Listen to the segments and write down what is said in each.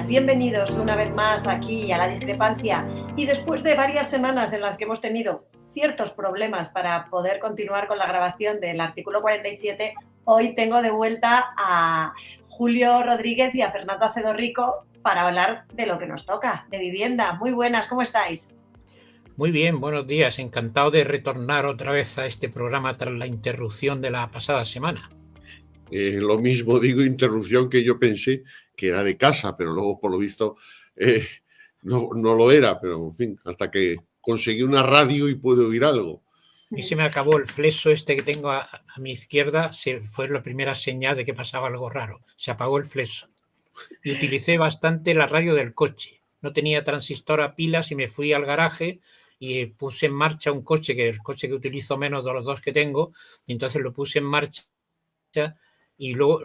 días, bienvenidos una vez más aquí a La Discrepancia. Y después de varias semanas en las que hemos tenido ciertos problemas para poder continuar con la grabación del artículo 47, hoy tengo de vuelta a Julio Rodríguez y a Fernando Acedo Rico para hablar de lo que nos toca, de vivienda. Muy buenas, ¿cómo estáis? Muy bien, buenos días. Encantado de retornar otra vez a este programa tras la interrupción de la pasada semana. Lo mismo digo, interrupción que yo pensé que era de casa, pero luego por lo visto no lo era, pero en fin, hasta que conseguí una radio y pude oír algo. Y se me acabó el flexo este que tengo a mi izquierda, fue la primera señal de que pasaba algo raro. Se apagó el flexo. Y utilicé bastante la radio del coche. No tenía transistor a pilas y me fui al garaje y puse en marcha un coche, que es el coche que utilizo menos de los dos que tengo, y entonces lo puse en marcha y luego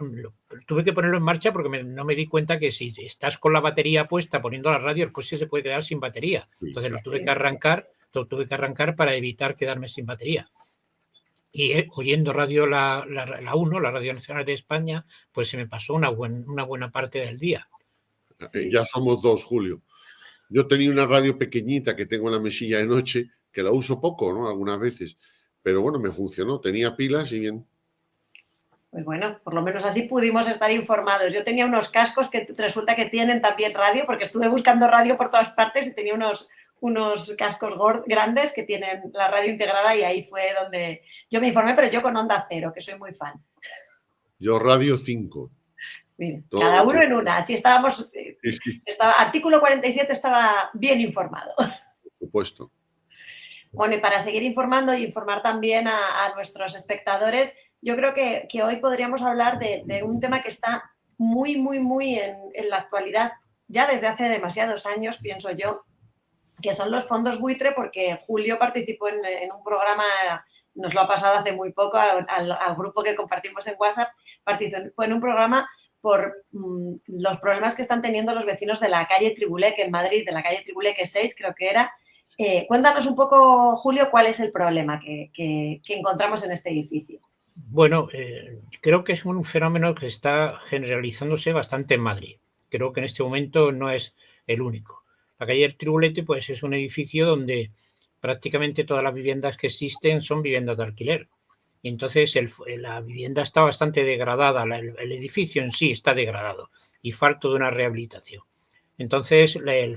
tuve que ponerlo en marcha porque no me di cuenta que si estás con la batería puesta poniendo la radio, el coche se puede quedar sin batería. Entonces lo tuve que arrancar para evitar quedarme sin batería. Y oyendo radio la 1, la Radio Nacional de España, pues se me pasó una buena parte del día. Sí. Ya somos dos, Julio. Yo tenía una radio pequeñita que tengo en la mesilla de noche, que la uso poco, ¿no? Algunas veces. Pero bueno, me funcionó. Tenía pilas y bien. Pues bueno, por lo menos así pudimos estar informados. Yo tenía unos cascos que resulta que tienen también radio, porque estuve buscando radio por todas partes y tenía unos cascos grandes que tienen la radio integrada y ahí fue donde yo me informé, pero yo con Onda Cero, que soy muy fan. Yo Radio 5. Mira, cada uno en una, así estábamos, artículo 47 estaba bien informado. Por supuesto. Bueno, y para seguir informando y informar también a nuestros espectadores, yo creo que hoy podríamos hablar de un tema que está muy en la actualidad, ya desde hace demasiados años, pienso yo, que son los fondos buitre, porque Julio participó en un programa, nos lo ha pasado hace muy poco al grupo que compartimos en WhatsApp, participó en un programa por los problemas que están teniendo los vecinos de la calle Tribulec en Madrid, de la calle Tribulec 6, creo que era. Cuéntanos un poco, Julio, cuál es el problema que encontramos en este edificio. Bueno, creo que es un fenómeno que está generalizándose bastante en Madrid. Creo que en este momento no es el único. La calle del Tribulete, pues, es un edificio donde prácticamente todas las viviendas que existen son viviendas de alquiler. Y entonces la vivienda está bastante degradada, el edificio en sí está degradado y falto de una rehabilitación. Entonces, el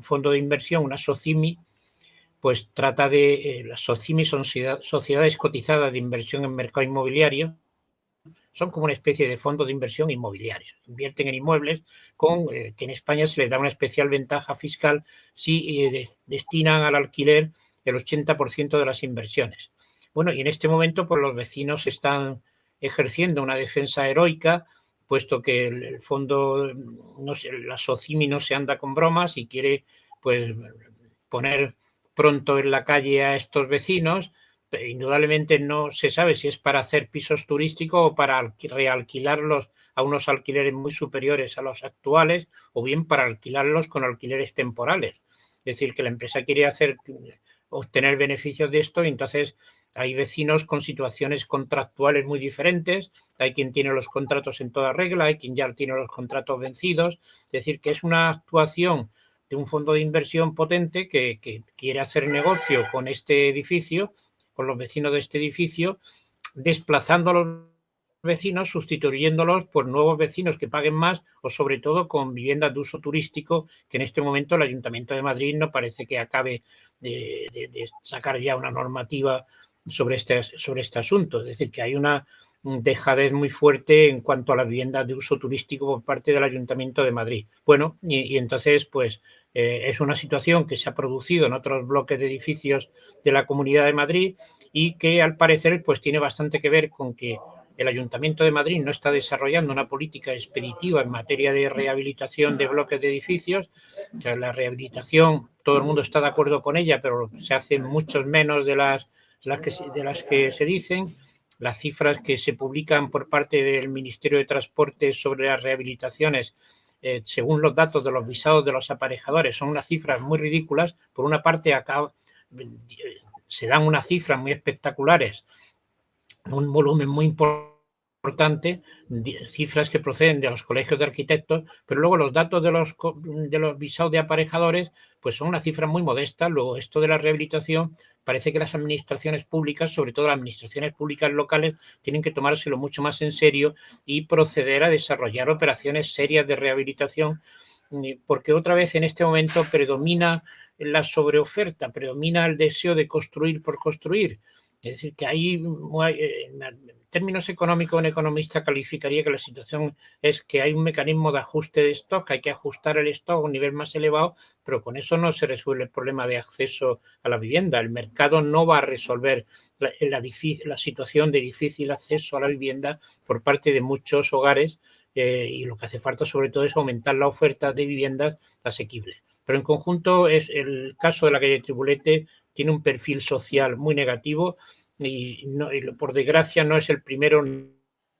fondo de inversión, una SOCIMI, pues trata de, las SOCIMI son sociedades cotizadas de inversión en mercado inmobiliario, son como una especie de fondo de inversión inmobiliario, invierten en inmuebles que en España se les da una especial ventaja fiscal si destinan al alquiler el 80% de las inversiones. Bueno, y en este momento pues los vecinos están ejerciendo una defensa heroica, puesto que el fondo, la SOCIMI no se anda con bromas y quiere pues poner pronto en la calle a estos vecinos. Indudablemente no se sabe si es para hacer pisos turísticos o para realquilarlos a unos alquileres muy superiores a los actuales, o bien para alquilarlos con alquileres temporales. Es decir, que la empresa quiere obtener beneficios de esto, y entonces hay vecinos con situaciones contractuales muy diferentes. Hay quien tiene los contratos en toda regla, hay quien ya tiene los contratos vencidos. Es decir, que es una actuación de un fondo de inversión potente que quiere hacer negocio con este edificio, con los vecinos de este edificio, desplazando a los vecinos, sustituyéndolos por nuevos vecinos que paguen más, o sobre todo con viviendas de uso turístico, que en este momento el Ayuntamiento de Madrid no parece que acabe de sacar ya una normativa sobre este asunto. Es decir, que hay una dejadez muy fuerte en cuanto a las viviendas de uso turístico por parte del Ayuntamiento de Madrid. Bueno, y entonces pues es una situación que se ha producido en otros bloques de edificios de la Comunidad de Madrid, y que al parecer pues tiene bastante que ver con que el Ayuntamiento de Madrid no está desarrollando una política expeditiva en materia de rehabilitación de bloques de edificios. O sea, la rehabilitación, todo el mundo está de acuerdo con ella, pero se hacen muchos menos de las que se dicen. Las cifras que se publican por parte del Ministerio de Transporte sobre las rehabilitaciones, según los datos de los visados de los aparejadores, son unas cifras muy ridículas. Por una parte, acá se dan unas cifras muy espectaculares, un volumen muy importante importante, cifras que proceden de los colegios de arquitectos, pero luego los datos de los visados de aparejadores pues son una cifra muy modesta. Luego esto de la rehabilitación, parece que las administraciones públicas, sobre todo las administraciones públicas locales, tienen que tomárselo mucho más en serio y proceder a desarrollar operaciones serias de rehabilitación, porque otra vez en este momento predomina la sobreoferta, predomina el deseo de construir por construir. Es decir, que hay, en términos económicos, un economista calificaría que la situación es que hay un mecanismo de ajuste de stock, hay que ajustar el stock a un nivel más elevado, pero con eso no se resuelve el problema de acceso a la vivienda. El mercado no va a resolver la situación de difícil acceso a la vivienda por parte de muchos hogares, y lo que hace falta sobre todo es aumentar la oferta de viviendas asequibles. Pero en conjunto el caso de la calle Tribulete tiene un perfil social muy negativo y por desgracia no es el primero ni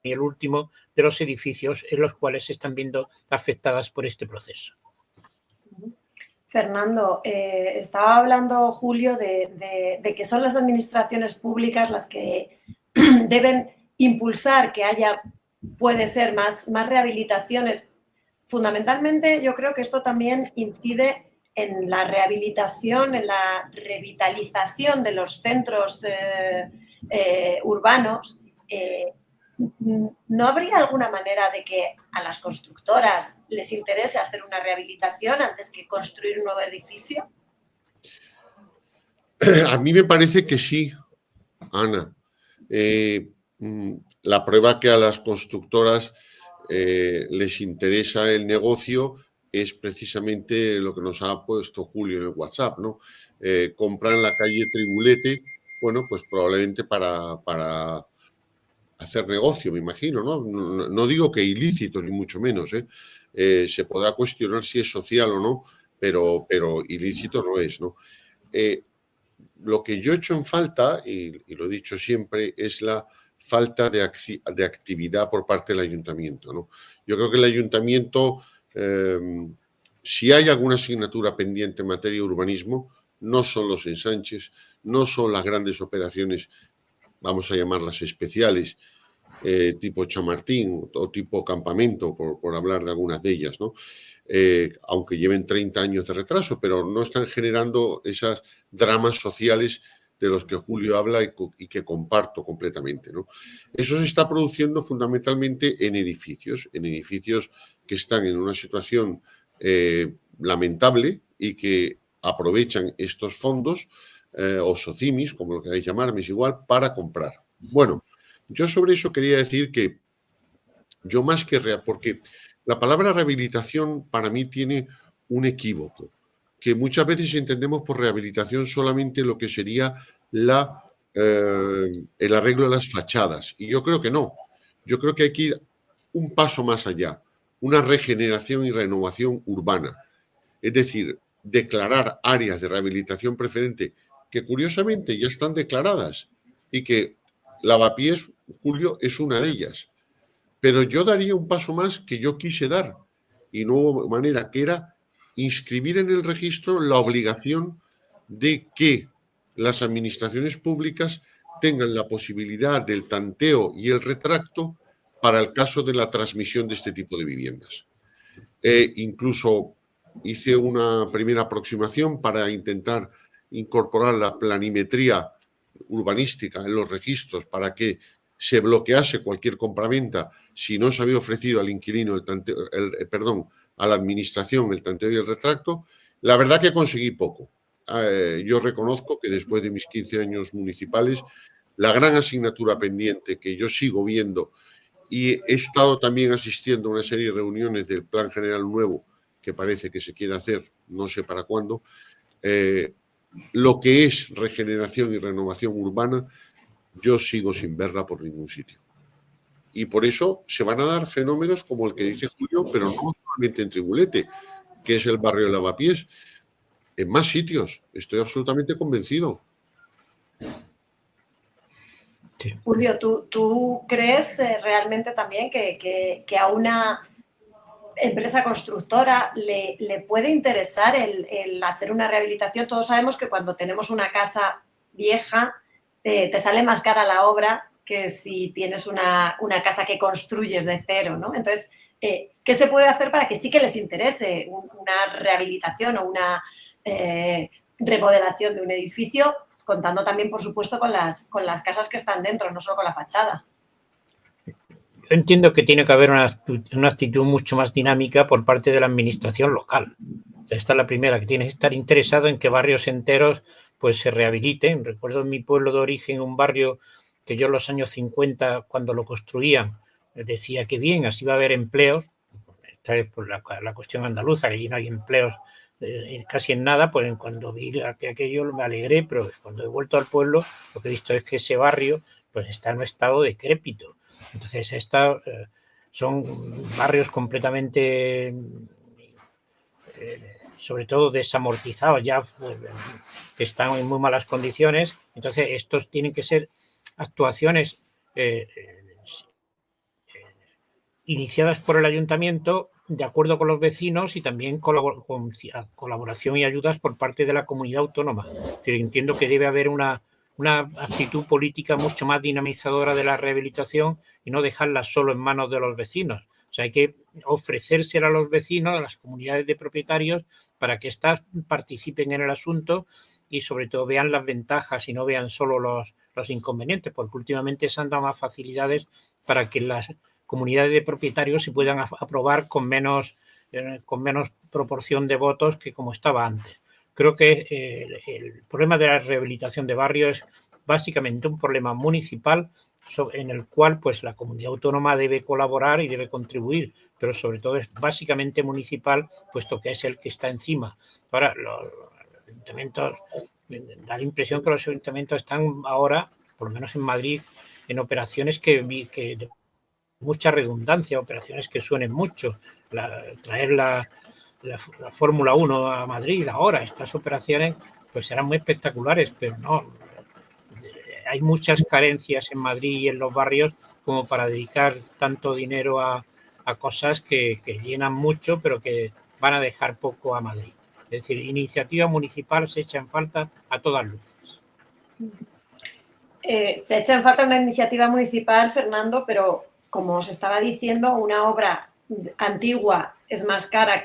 el último de los edificios en los cuales se están viendo afectadas por este proceso. Fernando, estaba hablando Julio de que son las administraciones públicas las que deben impulsar que haya, puede ser, más rehabilitaciones. Fundamentalmente, yo creo que esto también incide en la rehabilitación, en la revitalización de los centros urbanos. ¿No habría alguna manera de que a las constructoras les interese hacer una rehabilitación antes que construir un nuevo edificio? A mí me parece que sí, Ana. La prueba que a las constructoras les interesa el negocio es precisamente lo que nos ha puesto Julio en el WhatsApp, ¿no? Compran la calle Tribulete, bueno, pues probablemente para hacer negocio, me imagino, ¿no? No digo que ilícito, ni mucho menos, se podrá cuestionar si es social o no, pero ilícito no es, ¿no? Lo que yo he hecho en falta, y lo he dicho siempre, es la falta de actividad por parte del ayuntamiento, ¿no? Yo creo que el ayuntamiento, si hay alguna asignatura pendiente en materia de urbanismo, no son los ensanches, no son las grandes operaciones, vamos a llamarlas especiales, tipo Chamartín o tipo Campamento, por hablar de algunas de ellas, ¿no? Aunque lleven 30 años de retraso, pero no están generando esas dramas sociales de los que Julio habla y que comparto completamente, ¿no? Eso se está produciendo fundamentalmente en edificios que están en una situación lamentable y que aprovechan estos fondos o SOCIMIS, como lo queráis llamarme, es igual, para comprar. Bueno, yo sobre eso quería decir que yo más que porque la palabra rehabilitación para mí tiene un equívoco, que muchas veces entendemos por rehabilitación solamente lo que sería el arreglo de las fachadas. Y yo creo que no. Yo creo que hay que ir un paso más allá, una regeneración y renovación urbana. Es decir, declarar áreas de rehabilitación preferente que curiosamente ya están declaradas y que Lavapiés, Julio, es una de ellas. Pero yo daría un paso más que yo quise dar y no hubo manera, que era inscribir en el registro la obligación de que las administraciones públicas tengan la posibilidad del tanteo y el retracto para el caso de la transmisión de este tipo de viviendas. Incluso hice una primera aproximación para intentar incorporar la planimetría urbanística en los registros para que se bloquease cualquier compraventa si no se había ofrecido al inquilino a la administración el tanteo y el retracto. La verdad que conseguí poco. Yo reconozco que después de mis 15 años municipales, la gran asignatura pendiente que yo sigo viendo, y he estado también asistiendo a una serie de reuniones del Plan General Nuevo que parece que se quiere hacer, no sé para cuándo, lo que es regeneración y renovación urbana, yo sigo sin verla por ningún sitio. Y por eso se van a dar fenómenos como el que dice Julio, pero no solamente en Tribulete, que es el barrio de Lavapiés, en más sitios. Estoy absolutamente convencido. Sí. Julio, ¿tú crees realmente también que a una empresa constructora le puede interesar el hacer una rehabilitación? Todos sabemos que cuando tenemos una casa vieja te sale más cara la obra que si tienes una casa que construyes de cero, ¿no? Entonces, ¿qué se puede hacer para que sí que les interese una rehabilitación o una remodelación de un edificio, contando también, por supuesto, con las casas que están dentro, no solo con la fachada? Yo entiendo que tiene que haber una actitud mucho más dinámica por parte de la administración local. Esta es la primera, que tiene que estar interesado en que barrios enteros pues se rehabiliten. Recuerdo en mi pueblo de origen un barrio que yo en los años 50, cuando lo construían, decía que bien, así va a haber empleos. Esta es por la cuestión andaluza, que allí no hay empleos casi en nada. Pues cuando vi aquello me alegré, pero cuando he vuelto al pueblo lo que he visto es que ese barrio pues está en un estado decrépito. Entonces son barrios completamente sobre todo desamortizados ya, que están en muy malas condiciones. Entonces estos tienen que ser actuaciones iniciadas por el ayuntamiento de acuerdo con los vecinos y también con colaboración y ayudas por parte de la comunidad autónoma. Entiendo que debe haber una actitud política mucho más dinamizadora de la rehabilitación y no dejarla solo en manos de los vecinos. O sea, hay que ofrecérsela a los vecinos, a las comunidades de propietarios, para que éstas participen en el asunto y sobre todo vean las ventajas y no vean solo los inconvenientes, porque últimamente se han dado más facilidades para que las comunidades de propietarios se puedan aprobar con menos proporción de votos que como estaba antes. Creo que el problema de la rehabilitación de barrios es básicamente un problema municipal en el cual pues la comunidad autónoma debe colaborar y debe contribuir, pero sobre todo es básicamente municipal, puesto que es el que está encima. Ahora, los ayuntamientos, da la impresión que los ayuntamientos están ahora, por lo menos en Madrid, en operaciones que de mucha redundancia, operaciones que suenen mucho, traer la Fórmula 1 a Madrid ahora, estas operaciones pues serán muy espectaculares, pero no, hay muchas carencias en Madrid y en los barrios como para dedicar tanto dinero a cosas que llenan mucho, pero que van a dejar poco a Madrid. Es decir, iniciativa municipal se echa en falta a todas luces. Se echa en falta una iniciativa municipal, Fernando, pero como os estaba diciendo, una obra antigua es más cara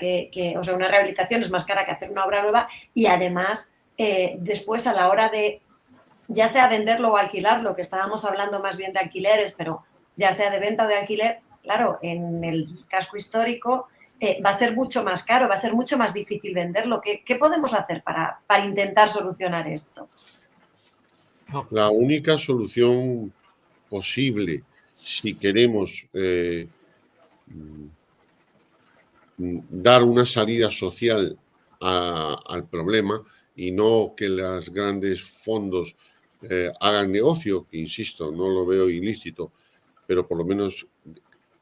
o sea, una rehabilitación es más cara que hacer una obra nueva y además después a la hora de ya sea venderlo o alquilarlo, que estábamos hablando más bien de alquileres, pero ya sea de venta o de alquiler, claro, en el casco histórico va a ser mucho más caro, va a ser mucho más difícil venderlo. ¿Qué podemos hacer para intentar solucionar esto? La única solución posible, si queremos dar una salida social al problema y no que los grandes fondos hagan negocio, que insisto, no lo veo ilícito, pero por lo menos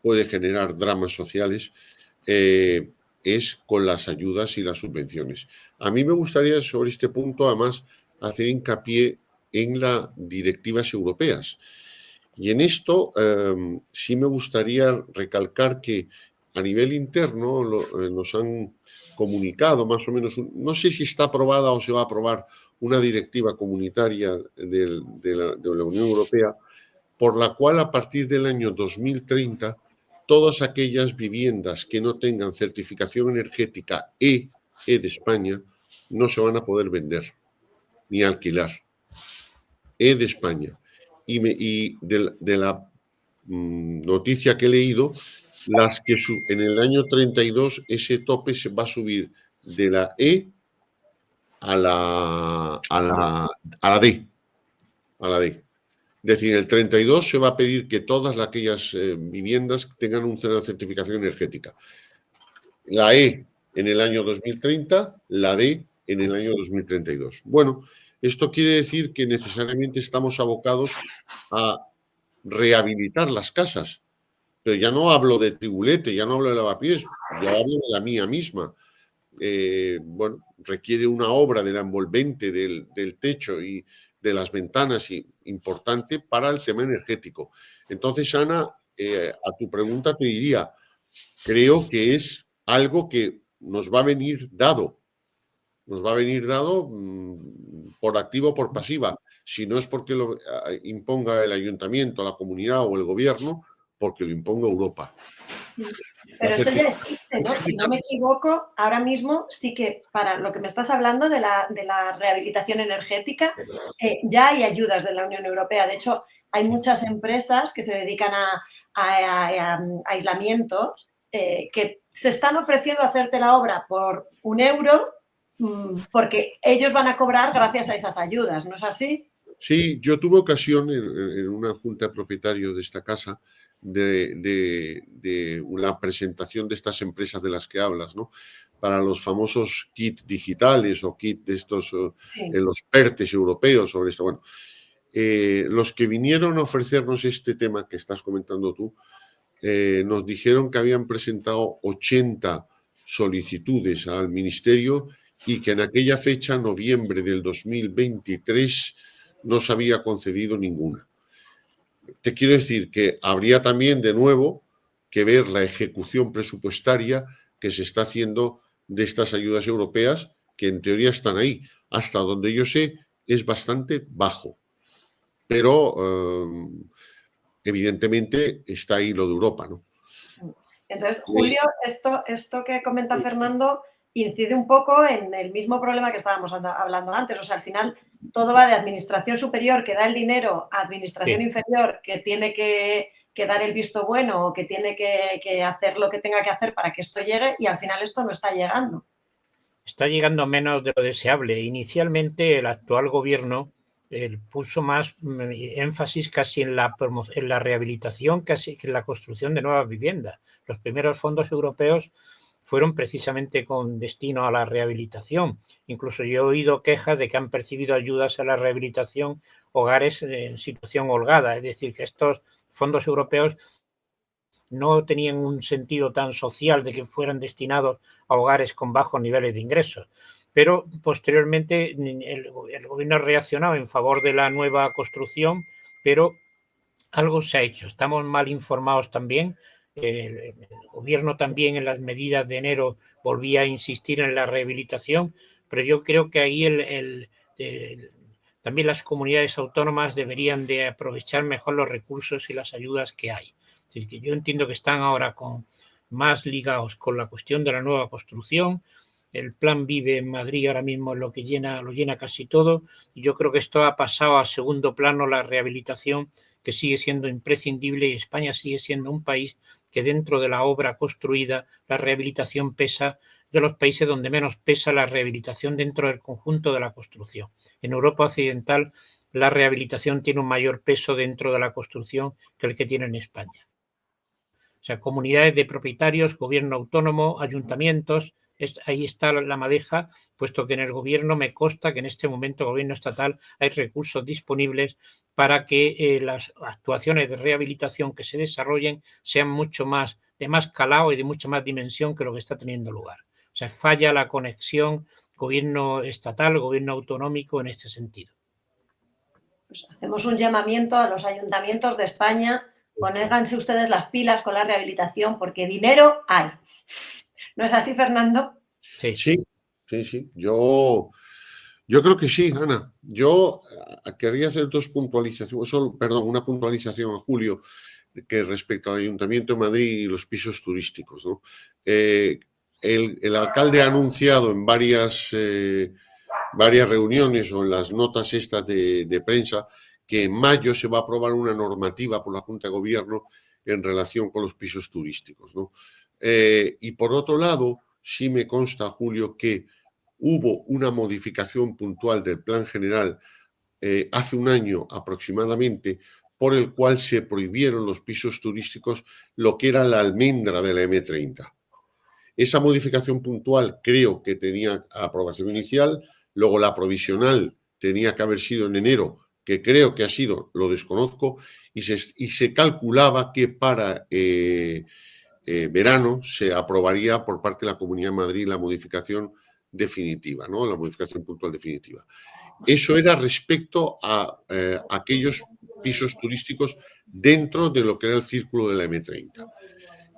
puede generar dramas sociales, es con las ayudas y las subvenciones. A mí me gustaría sobre este punto además hacer hincapié en las directivas europeas. Y en esto sí me gustaría recalcar que a nivel interno nos han comunicado más o menos, no sé si está aprobada o se va a aprobar una directiva comunitaria de la Unión Europea por la cual a partir del año 2030 todas aquellas viviendas que no tengan certificación energética E de España no se van a poder vender ni alquilar. E de España. Y de la noticia que he leído, las que en el año 32 ese tope se va a subir de la E a la D. A la D. Es decir, en el 32 se va a pedir que todas aquellas viviendas tengan una certificación energética. La E en el año 2030, la D en el año 2032. Bueno, esto quiere decir que necesariamente estamos abocados a rehabilitar las casas. Pero ya no hablo de Tribulete, ya no hablo de Lavapiés, ya hablo de la mía misma. Bueno, requiere una obra de la envolvente del techo y de las ventanas importante para el tema energético. Entonces, Ana, a tu pregunta te diría, creo que es algo que nos va a venir dado. nos va a venir dado por activa o por pasiva. Si no es porque lo imponga el ayuntamiento, la comunidad o el gobierno, porque lo imponga Europa. Pero eso ya existe, ¿no? Si no me equivoco, ahora mismo sí que para lo que me estás hablando de la rehabilitación energética, ya hay ayudas de la Unión Europea. De hecho, hay muchas empresas que se dedican a aislamientos que se están ofreciendo a hacerte la obra por €1 porque ellos van a cobrar gracias a esas ayudas, ¿no es así? Sí, yo tuve ocasión en una junta de propietarios de esta casa de una presentación de estas empresas de las que hablas, ¿no? Para los famosos kits digitales o kits de estos, Sí. los PERTES europeos sobre esto. Bueno, los que vinieron a ofrecernos este tema que estás comentando tú, nos dijeron que habían presentado 80 solicitudes al ministerio y que en aquella fecha, noviembre del 2023, no se había concedido ninguna. Te quiero decir que habría también de nuevo que ver la ejecución presupuestaria que se está haciendo de estas ayudas europeas, que en teoría están ahí. Hasta donde yo sé, es bastante bajo. Pero evidentemente está ahí lo de Europa, ¿no? Entonces, Julio, esto que comenta Fernando incide un poco en el mismo problema que estábamos hablando antes. O sea, al final todo va de administración superior que da el dinero a administración inferior que tiene que dar el visto bueno o que tiene que hacer lo que tenga que hacer para que esto llegue y al final esto no está llegando. Está llegando menos de lo deseable. Inicialmente el actual gobierno puso más énfasis casi en la rehabilitación, casi que en la construcción de nuevas viviendas. Los primeros fondos europeos fueron precisamente con destino a la rehabilitación. Incluso yo he oído quejas de que han percibido ayudas a la rehabilitación hogares en situación holgada, es decir, que estos fondos europeos no tenían un sentido tan social de que fueran destinados a hogares con bajos niveles de ingresos. Pero posteriormente el gobierno ha reaccionado en favor de la nueva construcción, pero algo se ha hecho. Estamos mal informados también. El gobierno también en las medidas de enero volvía a insistir en la rehabilitación, pero yo creo que ahí también las comunidades autónomas deberían de aprovechar mejor los recursos y las ayudas que hay. Es decir, que yo entiendo que están ahora más ligados con la cuestión de la nueva construcción. El plan Vive en Madrid ahora mismo es lo llena casi todo, y yo creo que esto ha pasado a segundo plano, la rehabilitación, que sigue siendo imprescindible, y España sigue siendo un país que dentro de la obra construida la rehabilitación pesa, de los países donde menos pesa la rehabilitación dentro del conjunto de la construcción. En Europa Occidental la rehabilitación tiene un mayor peso dentro de la construcción que el que tiene en España. O sea, comunidades de propietarios, gobierno autónomo, ayuntamientos, ahí está la madeja, puesto que en el gobierno me consta que en este momento, gobierno estatal, hay recursos disponibles para que las actuaciones de rehabilitación que se desarrollen sean mucho más, de más calado y de mucha más dimensión que lo que está teniendo lugar. O sea, falla la conexión gobierno estatal, gobierno autonómico en este sentido. Pues hacemos un llamamiento a los ayuntamientos de España. Pónganse ustedes las pilas con la rehabilitación porque dinero hay. ¿No es así, Fernando? Sí. Yo creo que sí, Ana. Yo querría hacer dos puntualizaciones, una puntualización a Julio, que respecto al Ayuntamiento de Madrid y los pisos turísticos, ¿no? El alcalde ha anunciado en varias reuniones o en las notas estas de prensa que en mayo se va a aprobar una normativa por la Junta de Gobierno en relación con los pisos turísticos, ¿no? Y por otro lado, sí me consta, Julio, que hubo una modificación puntual del Plan General hace un año aproximadamente, por el cual se prohibieron los pisos turísticos, lo que era la almendra de la M30. Esa modificación puntual creo que tenía aprobación inicial, luego la provisional tenía que haber sido en enero, que creo que ha sido, lo desconozco, y se calculaba que para verano se aprobaría por parte de la Comunidad de Madrid la modificación definitiva, ¿no? La modificación puntual definitiva. Eso era respecto a aquellos pisos turísticos dentro de lo que era el círculo de la M30.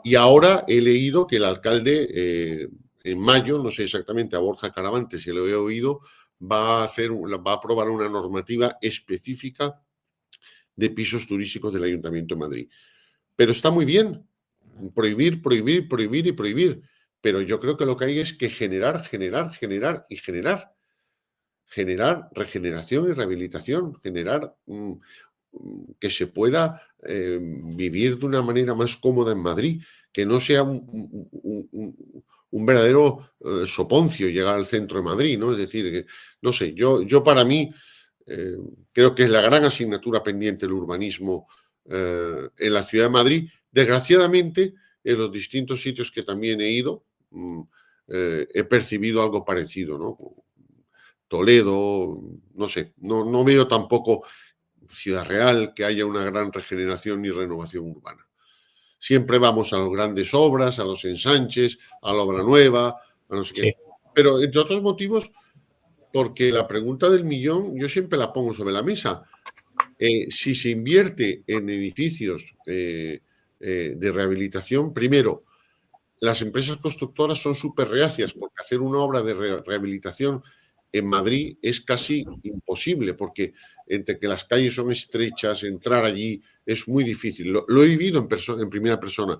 Y ahora he leído que el alcalde en mayo, no sé exactamente, a Borja Caravante, si lo he oído, va a aprobar una normativa específica de pisos turísticos del Ayuntamiento de Madrid. Pero está muy bien, prohibir, prohibir, prohibir y prohibir. Pero yo creo que lo que hay es que generar regeneración y rehabilitación, generar que se pueda vivir de una manera más cómoda en Madrid, que no sea un verdadero soponcio llegar al centro de Madrid, ¿no? Es decir, que, no sé, yo para mí creo que es la gran asignatura pendiente del urbanismo en la ciudad de Madrid. Desgraciadamente, en los distintos sitios que también he ido, he percibido algo parecido, ¿no? Toledo, no sé, no veo tampoco Ciudad Real que haya una gran regeneración y renovación urbana. Siempre vamos a las grandes obras, a los ensanches, a la obra nueva, a no sé qué. Pero entre otros motivos, porque la pregunta del millón yo siempre la pongo sobre la mesa. Si se invierte en edificios de rehabilitación, primero, las empresas constructoras son súper reacias porque hacer una obra de rehabilitación en Madrid es casi imposible porque entre que las calles son estrechas, entrar allí es muy difícil. Lo he vivido en primera persona.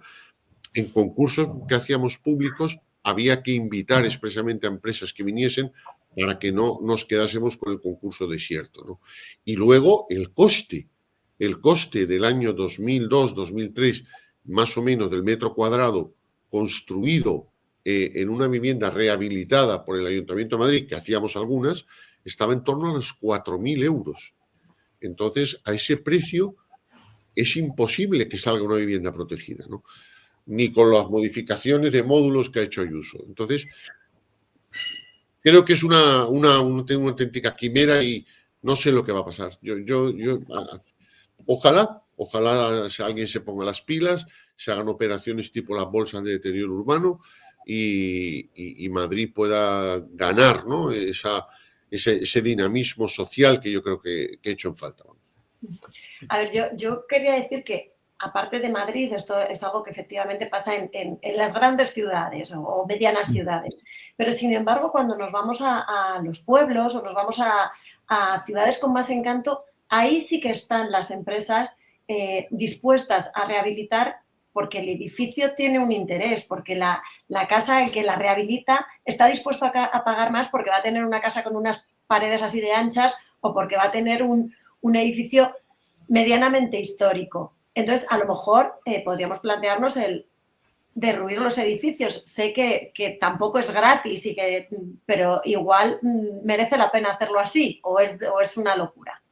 En concursos que hacíamos públicos había que invitar expresamente a empresas que viniesen para que no nos quedásemos con el concurso desierto, ¿no? Y luego el coste del año 2002-2003, más o menos del metro cuadrado construido en una vivienda rehabilitada por el Ayuntamiento de Madrid, que hacíamos algunas, estaba en torno a los 4.000 euros. Entonces, a ese precio es imposible que salga una vivienda protegida, ¿no? Ni con las modificaciones de módulos que ha hecho Ayuso. Entonces, creo que es una auténtica quimera y no sé lo que va a pasar. Ojalá alguien se ponga las pilas, se hagan operaciones tipo las bolsas de deterioro urbano y Madrid pueda ganar, ¿no? ese dinamismo social que yo creo que he hecho en falta. A ver, yo quería decir que, aparte de Madrid, esto es algo que efectivamente pasa en las grandes ciudades o medianas ciudades. Pero, sin embargo, cuando nos vamos a los pueblos o nos vamos a ciudades con más encanto, ahí sí que están las empresas dispuestas a rehabilitar porque el edificio tiene un interés, porque la casa, el que la rehabilita, está dispuesto a pagar más porque va a tener una casa con unas paredes así de anchas o porque va a tener un edificio medianamente histórico. Entonces, a lo mejor podríamos plantearnos el derruir los edificios. Sé que tampoco es gratis, pero igual merece la pena hacerlo así, o es una locura.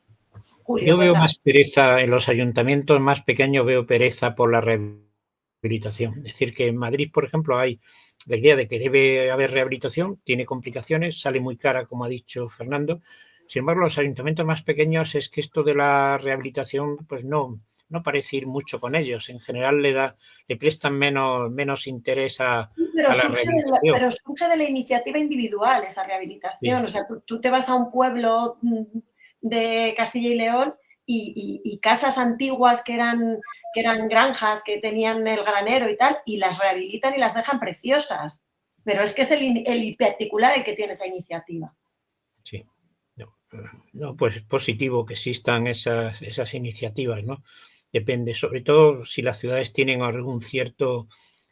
Julio, yo veo más pereza en los ayuntamientos más pequeños, veo pereza por la rehabilitación. Es decir, que en Madrid, por ejemplo, hay la idea de que debe haber rehabilitación, tiene complicaciones, sale muy cara, como ha dicho Fernando. Sin embargo, los ayuntamientos más pequeños es que esto de la rehabilitación pues no parece ir mucho con ellos. En general le prestan menos interés a la rehabilitación. Pero surge de la iniciativa individual esa rehabilitación. Sí. O sea, tú te vas a un pueblo de Castilla y León y casas antiguas que eran granjas, que tenían el granero y tal, y las rehabilitan y las dejan preciosas. Pero es que es el particular el que tiene esa iniciativa. Sí. No, pues es positivo que existan esas iniciativas, ¿no? Depende, sobre todo si las ciudades tienen algún cierto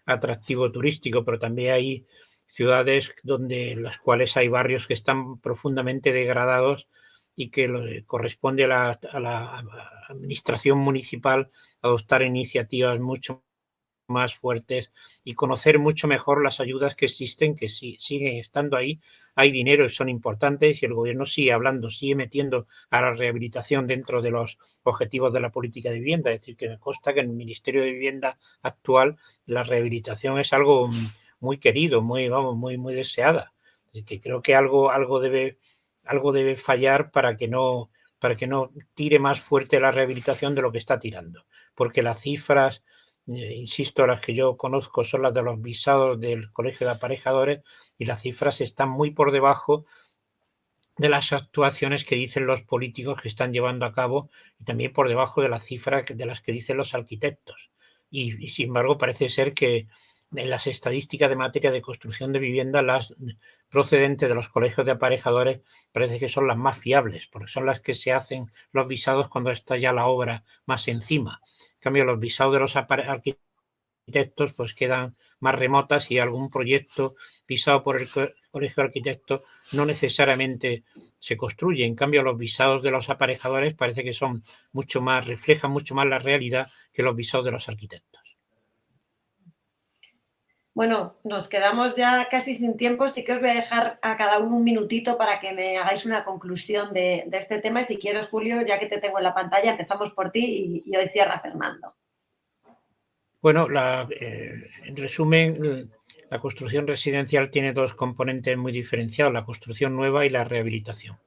atractivo turístico, pero también hay ciudades las cuales hay barrios que están profundamente degradados y que corresponde a la administración municipal adoptar iniciativas mucho más fuertes y conocer mucho mejor las ayudas que existen, que siguen estando ahí, hay dinero y son importantes y el gobierno sigue metiendo a la rehabilitación dentro de los objetivos de la política de vivienda. Es decir, que me consta que en el Ministerio de Vivienda actual la rehabilitación es algo muy querido, muy deseada. Es que creo que algo debe fallar para que no tire más fuerte la rehabilitación de lo que está tirando, porque las cifras, insisto, las que yo conozco son las de los visados del Colegio de Aparejadores y las cifras están muy por debajo de las actuaciones que dicen los políticos que están llevando a cabo y también por debajo de las cifras de las que dicen los arquitectos. Y sin embargo parece ser que en las estadísticas de materia de construcción de vivienda, las procedentes de los colegios de aparejadores parece que son las más fiables, porque son las que se hacen los visados cuando está ya la obra más encima. En cambio, los visados de los arquitectos pues quedan más remotas y algún proyecto visado por el colegio de arquitectos no necesariamente se construye. En cambio, los visados de los aparejadores parece que son mucho más, reflejan mucho más la realidad que los visados de los arquitectos. Bueno, nos quedamos ya casi sin tiempo, sí que os voy a dejar a cada uno un minutito para que me hagáis una conclusión de este tema. Y si quieres, Julio, ya que te tengo en la pantalla, empezamos por ti y hoy cierra Fernando. Bueno, en resumen, la construcción residencial tiene dos componentes muy diferenciados, la construcción nueva y la rehabilitación.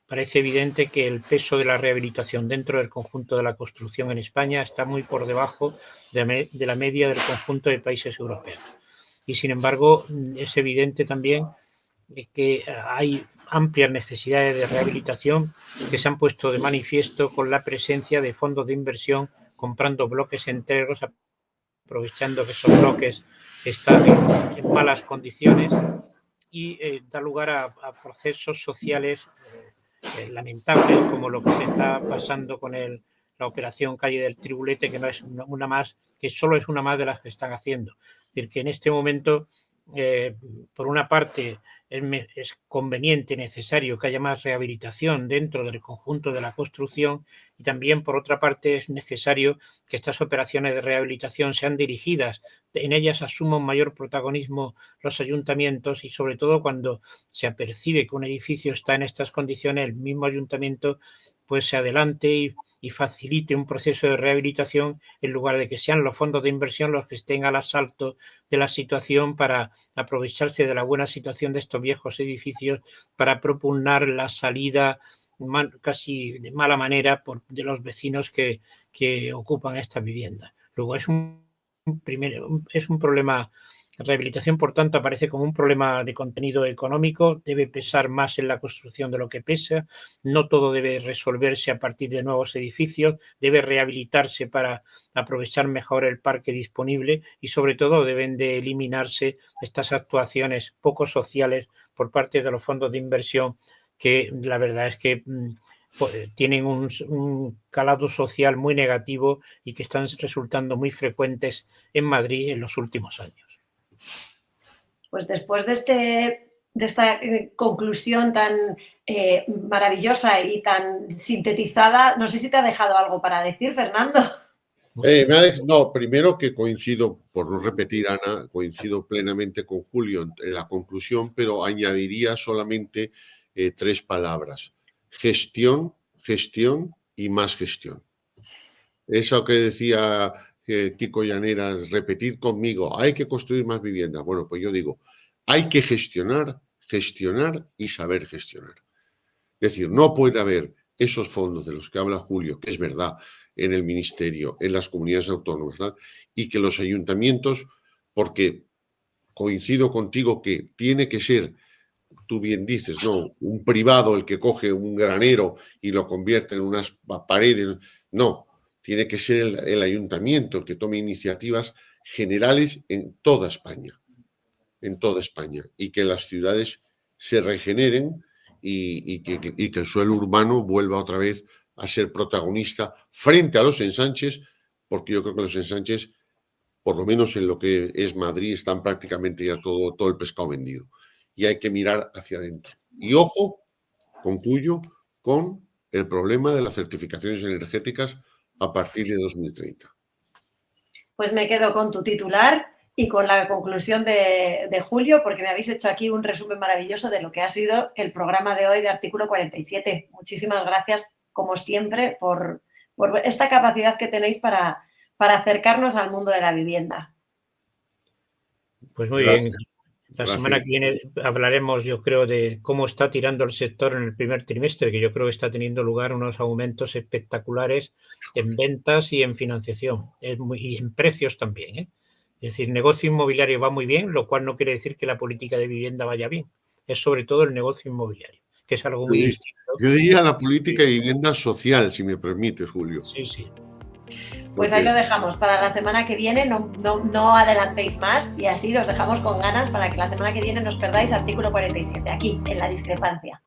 Parece evidente que el peso de la rehabilitación dentro del conjunto de la construcción en España está muy por debajo de la media del conjunto de países europeos. Y sin embargo, es evidente también que hay amplias necesidades de rehabilitación que se han puesto de manifiesto con la presencia de fondos de inversión comprando bloques enteros, aprovechando que esos bloques están en malas condiciones y da lugar a procesos sociales lamentables, como lo que se está pasando con la operación Calle del Tribulete, que no es una más, que solo es una más de las que están haciendo. Es decir, que en este momento, por una parte, es conveniente, necesario que haya más rehabilitación dentro del conjunto de la construcción y también, por otra parte, es necesario que estas operaciones de rehabilitación sean dirigidas, en ellas asuman mayor protagonismo los ayuntamientos y, sobre todo, cuando se apercibe que un edificio está en estas condiciones, el mismo ayuntamiento pues se adelante y facilite un proceso de rehabilitación en lugar de que sean los fondos de inversión los que estén al asalto de la situación para aprovecharse de la buena situación de estos viejos edificios para propugnar la salida casi de mala manera de los vecinos que ocupan estas viviendas. Luego es un problema. La rehabilitación, por tanto, aparece como un problema de contenido económico, debe pesar más en la construcción de lo que pesa, no todo debe resolverse a partir de nuevos edificios, debe rehabilitarse para aprovechar mejor el parque disponible y, sobre todo, deben de eliminarse estas actuaciones poco sociales por parte de los fondos de inversión que la verdad es que tienen un calado social muy negativo y que están resultando muy frecuentes en Madrid en los últimos años. Pues después de esta conclusión tan maravillosa y tan sintetizada, no sé si te ha dejado algo para decir, Fernando. No, primero que coincido, por no repetir, Ana, coincido plenamente con Julio en la conclusión, pero añadiría solamente 3 palabras: gestión, gestión y más gestión. Eso que decía Kiko Llaneras, repetid conmigo, hay que construir más viviendas. Bueno, pues yo digo, hay que gestionar, gestionar y saber gestionar. Es decir, no puede haber esos fondos de los que habla Julio, que es verdad, en el ministerio, en las comunidades autónomas, ¿verdad? Y que los ayuntamientos, porque coincido contigo que tiene que ser, tú bien dices, no, un privado el que coge un granero y lo convierte en unas paredes, no, tiene que ser el ayuntamiento el que tome iniciativas generales en toda España, y que las ciudades se regeneren y que el suelo urbano vuelva otra vez a ser protagonista frente a los ensanches, porque yo creo que los ensanches, por lo menos en lo que es Madrid, están prácticamente ya todo el pescado vendido. Y hay que mirar hacia adentro. Y ojo, concluyo con el problema de las certificaciones energéticas a partir de 2030. Pues me quedo con tu titular y con la conclusión de Julio, porque me habéis hecho aquí un resumen maravilloso de lo que ha sido el programa de hoy de Artículo 47. Muchísimas gracias, como siempre, por esta capacidad que tenéis para acercarnos al mundo de la vivienda. Pues muy bien. La semana que viene hablaremos, yo creo, de cómo está tirando el sector en el primer trimestre, que yo creo que está teniendo lugar unos aumentos espectaculares en ventas y en financiación, y en precios también, ¿eh? Es decir, el negocio inmobiliario va muy bien, lo cual no quiere decir que la política de vivienda vaya bien. Es sobre todo el negocio inmobiliario, que es algo muy distinto. Yo diría la política de vivienda social, si me permite, Julio. Sí, sí. Pues ahí lo dejamos para la semana que viene, no adelantéis más y así os dejamos con ganas para que la semana que viene no os perdáis artículo 47, aquí, en La Discrepancia.